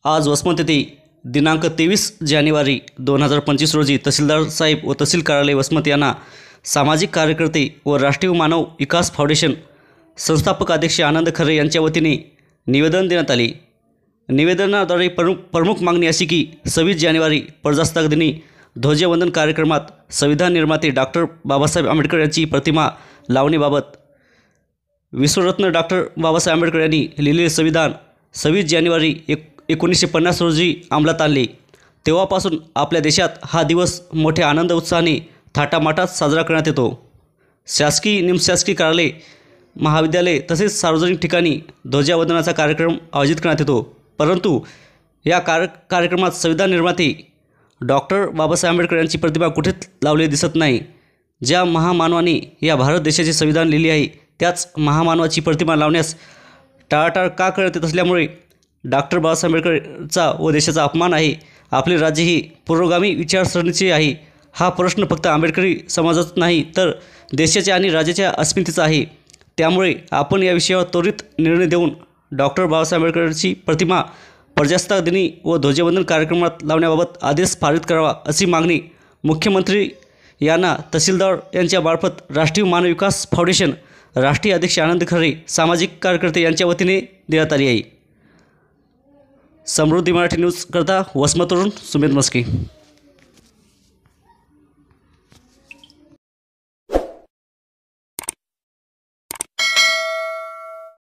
आज वसमत येथे दिनांक 23 जानेवारी 2025 रोजी तहसीलदार साहेब व तहसील कार्यालय वसमत यांना सामाजिक कार्यकर्ते व राष्ट्रीय मानव विकास फाउंडेशन संस्थापक अध्यक्ष आनंद खरे यांच्या वतीने निवेदन देण्यात आले। निवेदनाद्वारे प्रमुख मागणी अशी की 26 जानेवारी प्रजासत्ताक दिनी ध्वजवंदन कार्यक्रमात संविधान निर्माते डॉक्टर बाबासाहेब आंबेडकर यांची प्रतिमा लावण्याबाबत विश्वरत्न डॉक्टर बाबासाहेब आंबेडकर यांनी लिहिलेले संविधान 26 जानेवारी 1950 रोजी अंमलात आणले। तेव्हापासून आपल्या देशात हा दिवस मोठ्या आनंद उत्साहाने थाटामाटात साजरा करण्यात येतो। शासकीय निमशासकीय कार्यालय महाविद्यालय तसेच सार्वजनिक ठिकाणी ध्वजवंदनाचा कार्यक्रम आयोजित करण्यात येतो। परंतु या कार्यक्रमात संविधान निर्माते डॉक्टर बाबासाहेब आंबेडकर यांची प्रतिमा कुठेच लावलेली दिसत नाही। ज्या महामानवाने या भारत देशाचे संविधान लिहिले आहे त्याच महामानवाची प्रतिमा लावण्यास टाळाटाळ का करत असल्यामुळे डॉक्टर बाबासाहेब आंबेडकरचा व देशाचा अपमान आहे। आपले राज्य ही पुरोगामी विचारसरणीचे आहे। हा प्रश्न फक्त आंबेडकरी समाजाचा नाही तर देशाच्या आणि राज्याच्या अस्मितेचा आहे। त्यामुळे आपण या विषयावर त्वरित निर्णय देऊन डॉक्टर बाबासाहेब आंबेडकरची प्रतिमा प्रजासत्ताक दिनी व ध्वजवंदन कार्यक्रमात लावण्याबाबत आदेश पारित करावा अशी मागणी मुख्यमंत्री यांना तहसीलदार यांच्या मार्फत राष्ट्रीय मानव विकास फाउंडेशन राष्ट्रीय अध्यक्ष आनंद खरे सामाजिक कार्यकर्ते यांच्या वतीने देण्यात आली आहे। समृद्धी मराठी न्यूज करता वसमतवरून सुमेध मस्के।